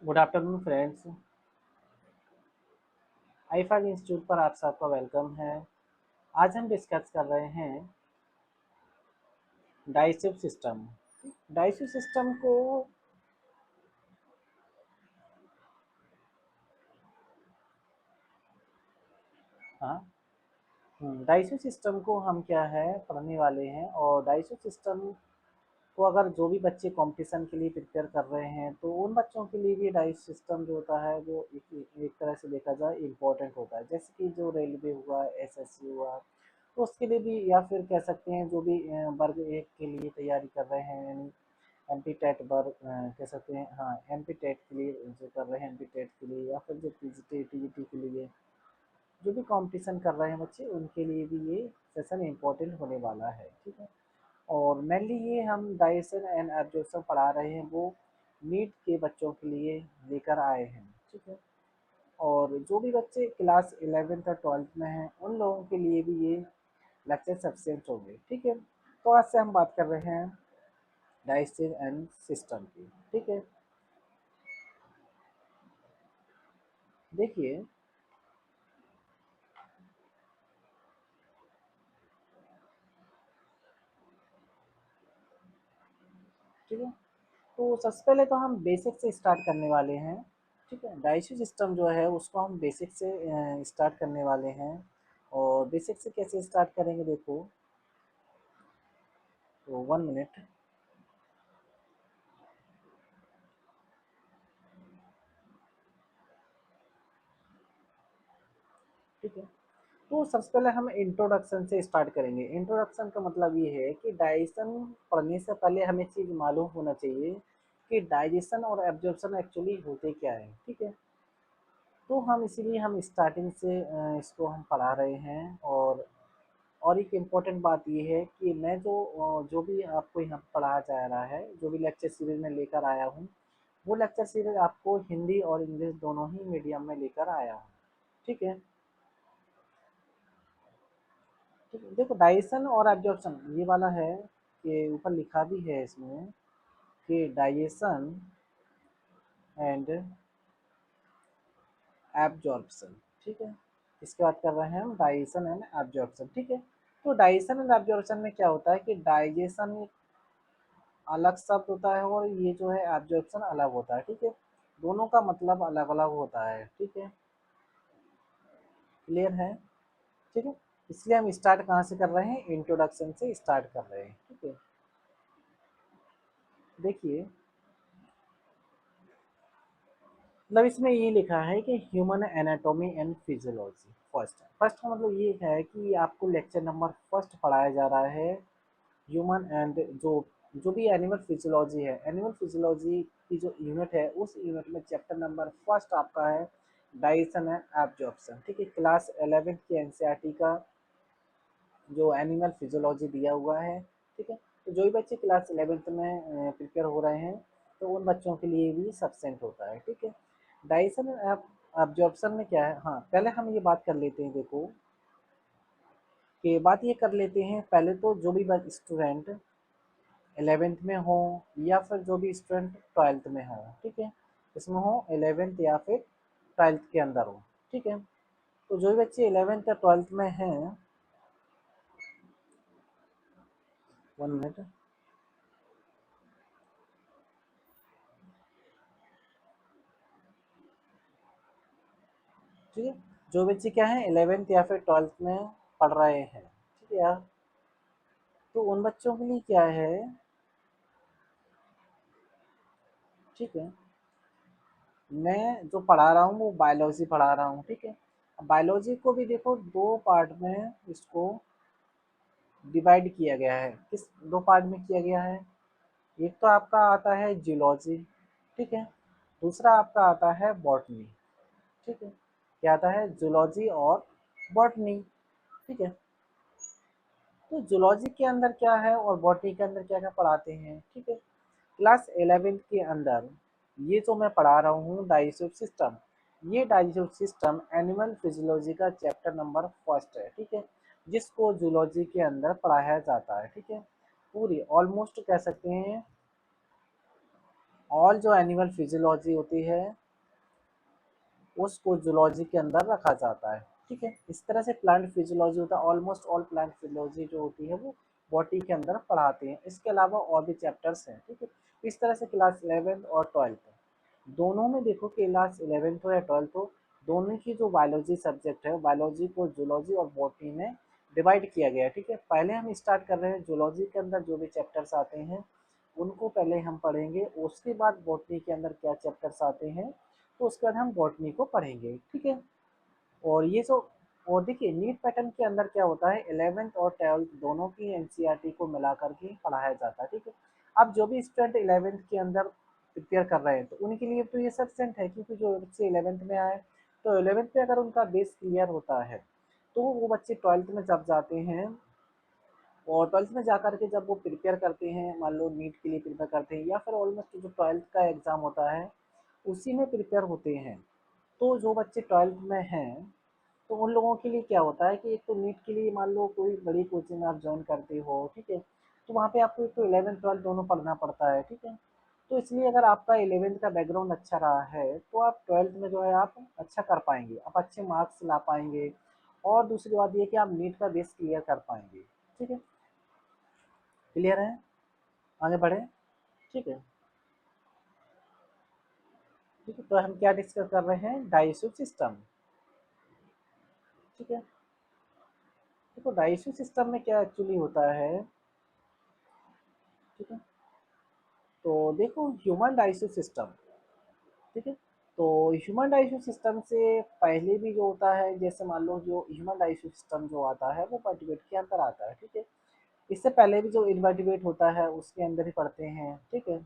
Good afternoon friends. आई5 institute पर आप सबका वेलकम है। आज हम डिस्कस कर रहे हैं डाइजेस्टिव सिस्टम। डाइजेस्टिव सिस्टम को हाँ डाइजेस्टिव सिस्टम को हम क्या है पढ़ने वाले हैं। और डाइजेस्टिव सिस्टम को अगर जो भी बच्चे कंपटीशन के लिए प्रिपेयर कर रहे हैं तो उन बच्चों के लिए भी डाइजेस्टिव सिस्टम जो होता है वो एक तरह से देखा जाए इम्पोर्टेंट होता है। जैसे कि जो रेलवे हुआ, एसएससी हुआ, तो उसके लिए भी, या फिर कह सकते हैं जो भी वर्ग एक के लिए तैयारी कर रहे हैं, यानी एमपी टेट वर्ग कह सकते हैं। हाँ, एमपी टेट के लिए जो कर रहे हैं, एमपी टेट के लिए, या फिर जो पीजीटी टीजीटी के लिए जो भी कंपटीशन कर रहे हैं बच्चे, उनके लिए भी ये सेशन इम्पोर्टेंट होने वाला है। ठीक है। और मेनली ये हम डाइजेशन एंड एब्जॉर्प्शन पढ़ा रहे हैं, वो नीट के बच्चों के लिए लेकर आए हैं। ठीक है। और जो भी बच्चे क्लास 11th और 12th में हैं उन लोगों के लिए भी ये लेक्चर सफिशिएंट होंगे। ठीक है। तो आज से हम बात कर रहे हैं डाइजेस्टिव एंड सिस्टम की। ठीक है। देखिए, ठीक है, तो सबसे पहले तो हम बेसिक से स्टार्ट करने वाले हैं। ठीक है। डाइजेस्टिव सिस्टम जो है उसको हम बेसिक से स्टार्ट करने वाले हैं। और बेसिक से कैसे स्टार्ट करेंगे, देखो, तो 1 मिनट। ठीक है। तो सबसे पहले हम इंट्रोडक्शन से स्टार्ट करेंगे। इंट्रोडक्शन का मतलब ये है कि डाइजेशन पढ़ने से पहले हमें चीज़ मालूम होना चाहिए कि डाइजेशन और एब्जॉर्प्शन एक्चुअली होते क्या है। ठीक है। तो हम इसीलिए हम स्टार्टिंग से इसको हम पढ़ा रहे हैं। और एक इम्पॉर्टेंट बात ये है कि मैं जो भी आपको यहाँ पढ़ाया जा रहा है, जो भी लेक्चर सीरीज में लेकर आया हूँ, वो लेक्चर सीरीज आपको हिंदी और इंग्लिश दोनों ही मीडियम में लेकर आया हूँ। ठीक है। ठीक है। देखो, डाइजेशन और एब्जॉर्प्शन ये वाला है कि ऊपर लिखा भी है इसमें कि डाइजेशन एंड एब्जॉर्प्शन। ठीक है। इसके बात कर रहे हैं हम, डाइजेशन एंड एब्जॉर्प्शन। ठीक है। तो डाइजेशन एंड एब्जॉर्प्शन में क्या होता है कि डाइजेशन अलग शब्द होता है और ये जो है एब्जॉर्प्शन अलग होता है। ठीक है। दोनों का मतलब अलग अलग होता है। ठीक है। क्लियर है। ठीक है। इसलिए हम स्टार्ट कहाँ से कर रहे हैं, इंट्रोडक्शन से स्टार्ट कर रहे हैं। ठीक है। देखिए, मतलब इसमें ये लिखा है कि human anatomy and physiology first. First का मतलब ये है कि आपको लेक्चर नंबर फर्स्ट पढ़ाया जा रहा है ह्यूमन एंड जो जो भी एनिमल फिजियोलॉजी है, एनिमल फिजियोलॉजी की जो यूनिट है, उस यूनिट में चैप्टर नंबर फर्स्ट आपका है डाइजेशन एंड एब्जॉर्प्शन। ठीक है। क्लास 11th की एनसीईआरटी का जो एनिमल फिजियोलॉजी दिया हुआ है। ठीक है। तो जो भी बच्चे क्लास 11th में प्रिपेयर हो रहे हैं तो उन बच्चों के लिए भी सब्सेंट होता है। ठीक है। डाइजेशन एब्जॉर्प्शन में क्या है, हाँ पहले हम ये बात कर लेते हैं। देखो, कि बात ये कर लेते हैं पहले, तो जो भी स्टूडेंट 11th में हो या फिर जो भी स्टूडेंट 12th में हो, ठीक है, इसमें हो 11th या फिर 12th के अंदर हो। ठीक है। तो जो भी बच्चे 11th या 12th में हैं, 1 मिनट। ठीक है। जो बच्चे क्या है 11th या फिर 12th में पढ़ रहे हैं, ठीक है यार, तो उन बच्चों के लिए क्या है, ठीक है, मैं जो पढ़ा रहा हूँ वो बायोलॉजी पढ़ा रहा हूँ। ठीक है। बायोलॉजी को भी देखो दो पार्ट में इसको डिवाइड किया गया है। किस दो पार्ट में किया गया है, एक तो आपका आता है जियोलॉजी, ठीक है, दूसरा आपका आता है बॉटनी। ठीक है। क्या आता है, जूलॉजी और बॉटनी। ठीक है। तो जूलॉजी के अंदर क्या है और बॉटनी के अंदर क्या क्या पढ़ाते हैं। ठीक है। क्लास 11th के अंदर ये जो मैं पढ़ा रहा हूँ डाइजेस्टिव सिस्टम, ये डाइजेस्टिव सिस्टम एनिमल फिजियोलॉजी का चैप्टर नंबर फर्स्ट है। ठीक है। जिसको जूलॉजी के अंदर पढ़ाया जाता है। ठीक है। पूरी ऑलमोस्ट कह सकते हैं ऑल जो एनिमल फिजियोलॉजी होती है उसको जूलॉजी के अंदर रखा जाता है। ठीक है, इस तरह से प्लांट फिजियोलॉजी होता है, ऑलमोस्ट ऑल प्लांट फिजियोलॉजी जो होती है वो बॉटी के अंदर पढ़ाते हैं। इसके अलावा और भी चैप्टर्स हैं। ठीक है, इस तरह से क्लास 11th और 12th दोनों में देखो, कि क्लास 11th हो या 12th हो, दोनों की जो बायोलॉजी सब्जेक्ट है, बायोलॉजी को जूलॉजी और बॉटनी में डिवाइड किया गया है। ठीक है, पहले हम स्टार्ट कर रहे हैं जूलॉजी के अंदर जो भी चैप्टर्स आते हैं उनको पहले हम पढ़ेंगे, उसके बाद बॉटनी के अंदर क्या चैप्टर्स आते हैं तो उसके बाद हम बॉटनी को पढ़ेंगे। ठीक है, और ये जो, और देखिए नीट पैटर्न के अंदर क्या होता है, 11th और 12th दोनों की एनसीईआरटी को मिला करके पढ़ाया जाता है। ठीक है, अब जो भी स्टूडेंट 11th के अंदर प्रिपेयर कर रहे हैं तो उनके लिए तो ये सफिशिएंट है, क्योंकि जो बच्चे 11th में आए तो 11th में अगर उनका बेस क्लियर होता है तो वो बच्चे 12th में जब जाते हैं और 12th में जा कर के जब वो प्रिपेयर करते हैं, मान लो नीट के लिए प्रिपेयर करते हैं या फिर ऑलमोस्ट जो 12th का एग्ज़ाम होता है उसी में प्रिपेयर होते हैं, तो जो बच्चे 12th में हैं तो उन लोगों के लिए क्या होता है कि एक तो नीट के लिए मान लो कोई बड़ी कोचिंग आप ज्वाइन करते हो, ठीक है, तो वहाँ पे आपको एक तो 11th 12th दोनों पढ़ना पड़ता है। ठीक है, तो इसलिए अगर आपका 11th का बैकग्राउंड अच्छा रहा है तो आप 12th में जो है आप अच्छा कर पाएंगे, आप अच्छे मार्क्स ला पाएंगे, और दूसरी बात ये कि आप नीट का बेस क्लियर कर पाएंगे। ठीक है, क्लियर है, आगे बढ़े। ठीक है, ठीक है, तो हम क्या डिस्कस कर रहे हैं, डाइजेस्टिव सिस्टम। ठीक है, देखो डाइजेस्टिव सिस्टम में क्या एक्चुअली होता है। ठीक है, तो देखो ह्यूमन डाइजेस्टिव सिस्टम। ठीक है, तो ह्यूमन डाइजेस्टिव सिस्टम से पहले भी जो होता है, जैसे मान लो जो ह्यूमन डाइजेस्टिव सिस्टम जो आता है वो वर्टिब्रेट के अंदर आता है। ठीक है, इससे पहले भी जो इनवर्टिब्रेट होता है उसके अंदर ही पढ़ते हैं। ठीक है,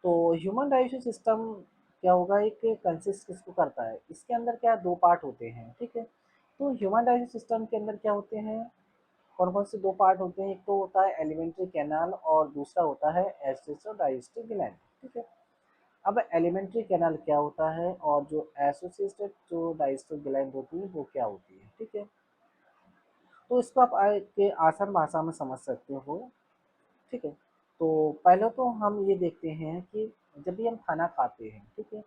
तो ह्यूमन डाइजेस्टिव सिस्टम क्या होगा, एक कंसिस्ट किसको करता है, इसके अंदर क्या दो पार्ट होते हैं। ठीक है, तो ह्यूमन डाइजेस्टिव सिस्टम के अंदर क्या होते हैं, कौन कौन से दो पार्ट होते हैं, एक तो होता है एलिमेंट्री कैनाल और दूसरा होता है एसिड डाइजेस्टिव ग्लैंड। ठीक है, अब एलिमेंट्री कैनाल क्या होता है और जो एसोसिएटेड जो डाइजेस्टिव ग्लैंड होती है वो क्या होती है। ठीक है, तो इसको आप के आसान भाषा में समझ सकते हो। ठीक है, तो पहले तो हम ये देखते हैं कि जब भी हम खाना खाते हैं, ठीक है,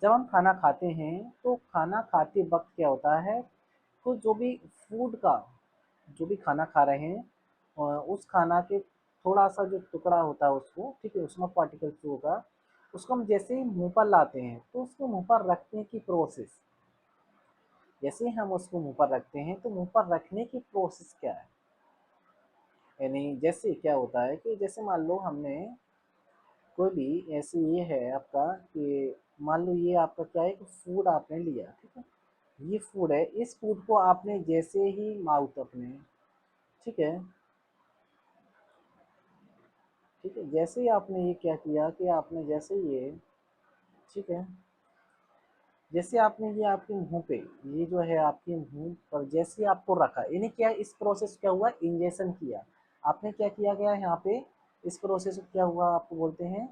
जब हम खाना खाते हैं तो खाना खाते वक्त क्या होता है, तो जो भी फूड का, जो भी खाना खा रहे हैं उस खाना के थोड़ा सा जो टुकड़ा होता है उसको, ठीक है, उसमें पार्टिकल्स जो होगा उसको हम जैसे ही मुंह पर लाते हैं तो उसको मुंह पर रखने की प्रोसेस, जैसे ही हम उसको मुंह पर रखते हैं तो मुंह पर रखने की प्रोसेस क्या है, यानी जैसे क्या होता है कि जैसे मान लो हमने कोई भी ऐसे ये है आपका कि मान लो ये आपका क्या है कि फूड आपने लिया, ठीक है, ये फूड है, इस फूड को आपने जैसे ही माउथ अपने, ठीक है, ठीक है, जैसे ही आपने ये क्या किया कि आपने जैसे ये, ठीक है, जैसे आपने ये आपके मुंह पे, ये जो है आपके मुंह पर जैसे ही आपको रखा, यानी क्या इस प्रोसेस क्या हुआ, इंजेक्शन किया, आपने क्या किया गया यहाँ पे, इस प्रोसेस को क्या हुआ आपको बोलते हैं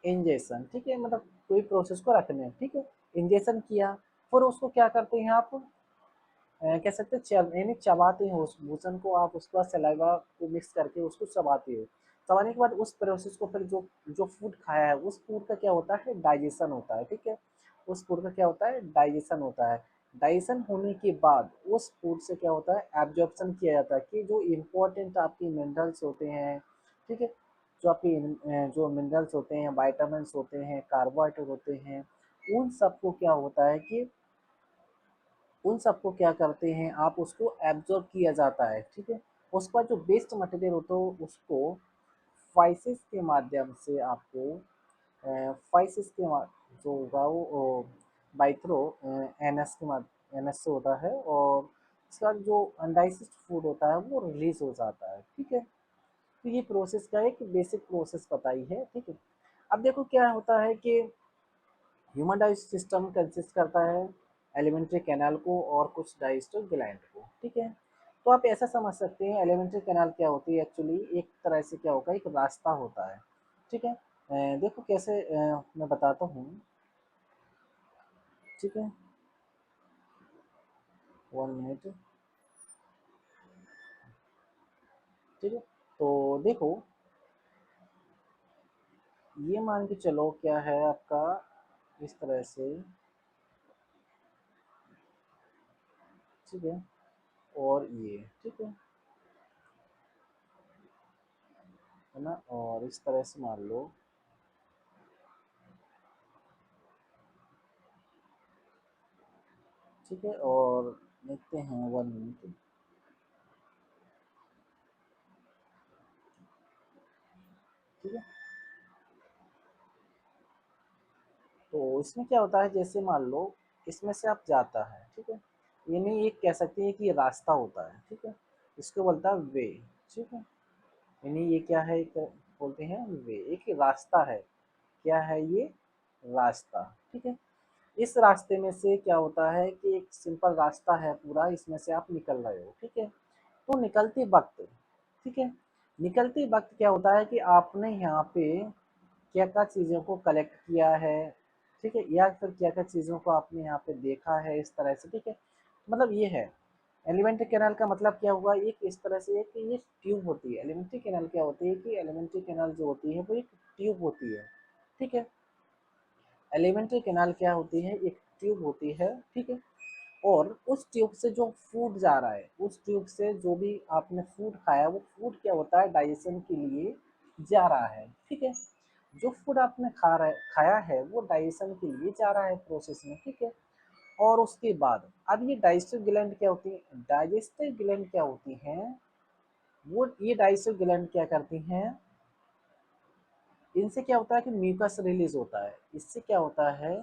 इंजेक्शन। ठीक है, मतलब कोई प्रोसेस को रखने, ठीक है, इंजेक्शन किया, फिर उसको क्या करते हैं आप, कह सकते हैं यानी चबाते हैं उस भूषण को, आप उसके बाद सलाइवा को मिक्स करके उसको चबाते हो, चबाने के बाद उस प्रोसेस को फिर जो जो फूड खाया है उस फूड का क्या होता है, डाइजेशन होता है। ठीक है, उस फूड का क्या होता है, डाइजेशन होता है। डाइजेशन होने के बाद उस फूड से क्या होता है, एब्जॉर्प्शन किया जाता है, कि जो इम्पोर्टेंट आपकी मिनरल्स होते हैं, ठीक है, जो आपकी जो मिनरल्स होते हैं, वाइटामिन होते हैं, कार्बोहाइड्रेट होते हैं, उन सबको क्या होता है कि उन सबको क्या करते हैं आप, उसको एब्जॉर्ब किया जाता है। ठीक है, उसका जो वेस्ट मटेरियल होता है उसको फाइसिस के माध्यम से आपको फाइसिस के जो होगा वो बाइथ्रो एनएस के माध्यम एनएस से होता है, और इसका जो अनडाइजेस्ट फूड होता है वो रिलीज हो जाता है। ठीक है, तो ये प्रोसेस का एक बेसिक प्रोसेस बताई है। ठीक है, अब देखो क्या होता है कि ह्यूमन डाइजेस्ट सिस्टम कंसिस्ट करता है एलिमेंट्री कैनाल को और कुछ डाइजेस्टिव ग्लैंड को। ठीक है, तो आप ऐसा समझ सकते हैं एलिमेंट्री कैनाल क्या होती है, एक्चुअली एक तरह से क्या होगा, एक रास्ता होता है। ठीक है, देखो कैसे मैं बताता हूँ। ठीक है, 1 मिनट। ठीक है, तो देखो ये मान के चलो क्या है आपका, इस तरह से, ठीक है, और ये ठीक है ना, और इस तरह से मान लो, ठीक है, और देखते हैं 1 मिनट, ठीक है। तो इसमें क्या होता है, जैसे मान लो इसमें से आप जाता है, ठीक है, ये नहीं, एक कह सकते हैं कि ये रास्ता होता है, ठीक है, इसको बोलता है वे, ठीक है, यानी ये क्या है, एक बोलते हैं वे, एक रास्ता है, क्या है ये, रास्ता, ठीक है। इस रास्ते में से क्या होता है कि एक सिंपल रास्ता है पूरा, इसमें से आप निकल रहे हो, ठीक है। तो निकलते वक्त, ठीक है, निकलते वक्त क्या होता है कि आपने यहाँ पे क्या क्या चीज़ों को कलेक्ट किया है, ठीक है, या फिर क्या क्या चीज़ों को आपने यहाँ पे देखा है इस तरह से, ठीक है। मतलब ये है एलिमेंट्री कैनाल का मतलब क्या हुआ, एक इस तरह से है कि ये ट्यूब होती है। एलिमेंट्री कैनाल क्या होती है कि एलिमेंट्री कैनाल जो होती है वो एक ट्यूब होती है, ठीक है। एलिमेंट्री कैनाल क्या होती है, एक ट्यूब होती है, ठीक है। और उस ट्यूब से जो फूड जा रहा है, उस ट्यूब से जो भी आपने फूड खाया, वो फूड क्या होता है, डाइजेशन के लिए जा रहा है, ठीक है। जो फूड आपने खाया है वो डाइजेशन के लिए जा रहा है प्रोसेस में, ठीक है। और उसके बाद अब ये डाइजेस्टिव ग्लैंड क्या होती है, डाइजेस्टिव ग्लैंड क्या होती हैं, वो ये डाइजेस्टिव ग्लैंड क्या करती हैं, इनसे क्या होता है कि म्यूकस रिलीज होता है, इससे क्या होता है,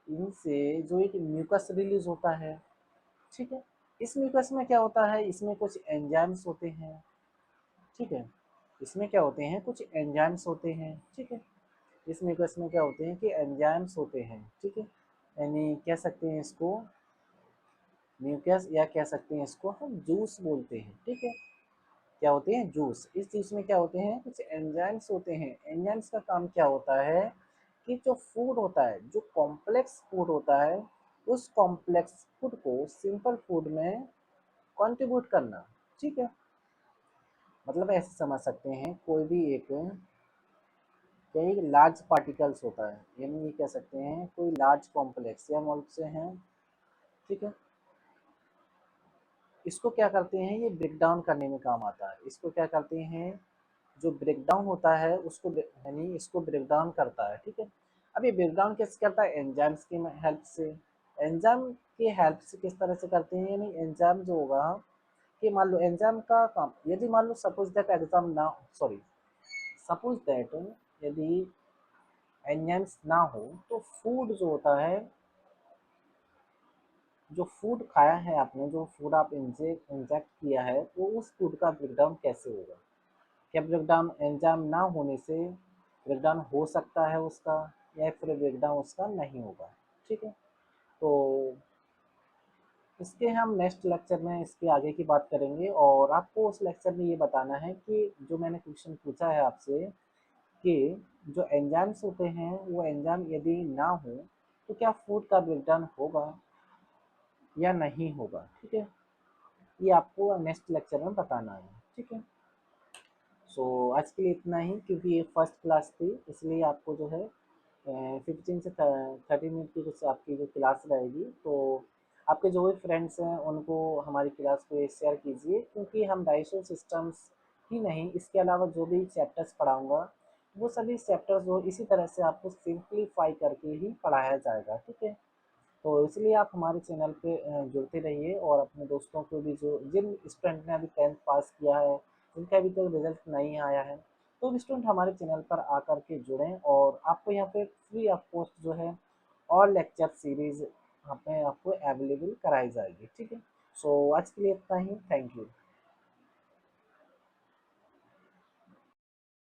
इनसे जो एक म्यूकस रिलीज होता है, ठीक है। इस म्यूकस में क्या होता है, इसमें कुछ एंजाइम्स होते हैं, ठीक है, इसमें क्या होते हैं, कुछ एंजाइम्स होते हैं, ठीक है। इस म्यूकस में क्या होते हैं कि एंजाइम्स होते हैं, ठीक है, यानी कह सकते हैं इसको म्यूकस, या कह सकते हैं इसको हम जूस बोलते हैं, ठीक है। क्या होते हैं, जूस। इस जूस में क्या होते हैं, कुछ एंजाइम्स होते हैं। एंजाइम्स का काम क्या होता है कि जो फूड होता है, जो कॉम्प्लेक्स फूड होता है, उस कॉम्प्लेक्स फूड को सिंपल फूड में कंट्रीब्यूट करना, ठीक है। मतलब ऐसे समझ सकते हैं, कोई भी एक कई लार्ज पार्टिकल्स होता है, यानी ये कह सकते हैं कोई लार्ज कॉम्प्लेक्स या मॉल से हैं, ठीक है। इसको क्या करते हैं, ये ब्रेक डाउन करने में काम आता है। इसको क्या करते हैं, जो ब्रेक डाउन होता है उसको यानी इसको ब्रेक डाउन करता है, ठीक है। अब ये ब्रेक डाउन कैसे करता है, एंजाइम्स की हेल्प से। एंजाइम की हेल्प से किस तरह से करते हैं, यानी एंजाइम जो होगा कि मान लो एंजाइम का काम, यदि मान लो सपोज दैट एग्जाम ना, सॉरी, सपोज दैट यदि एंजाइम्स ना हो तो फूड जो होता है, जो फूड खाया है आपने, जो फूड आप इंजेक्ट किया है, वो उस फूड का ब्रेकडाउन कैसे होगा। क्या ब्रेकडाउन एंजाइम ना होने से ब्रेकडाउन हो सकता है उसका, या फिर ब्रेकडाउन उसका नहीं होगा, ठीक है। तो इसके हम नेक्स्ट लेक्चर में इसके आगे की बात करेंगे, और आपको उस लेक्चर में ये बताना है कि जो मैंने क्वेश्चन पूछा है आपसे कि जो एंजाइम्स होते हैं वो एंजाइम यदि ना हो तो क्या फूड का ब्रेकडाउन होगा या नहीं होगा, ठीक है। ये आपको नेक्स्ट लेक्चर में बताना है, ठीक है। सो आज के लिए इतना ही, क्योंकि ये फर्स्ट क्लास थी इसलिए आपको जो है 15 से 30 मिनट की कुछ आपकी जो क्लास रहेगी, तो आपके जो भी फ्रेंड्स हैं उनको हमारी क्लास को शेयर कीजिए, क्योंकि हम डाइजेशन सिस्टम्स ही नहीं, इसके अलावा जो भी चैप्टर्स पढ़ाऊँगा वो सभी चैप्टर्स जो इसी तरह से आपको सिंप्लीफाई करके ही पढ़ाया जाएगा, ठीक है। तो इसलिए आप हमारे चैनल पे जुड़ते रहिए, और अपने दोस्तों को भी, जो जिन स्टूडेंट ने अभी 10th पास किया है, जिनका अभी तक रिजल्ट नहीं आया है, तो वो स्टूडेंट हमारे चैनल पर आकर के जुड़ें, और आपको यहाँ पे फ्री ऑफ कॉस्ट जो है और लेक्चर सीरीज यहाँ पे आपको अवेलेबल कराई जाएगी, ठीक है। सो आज के लिए इतना ही, थैंक यू।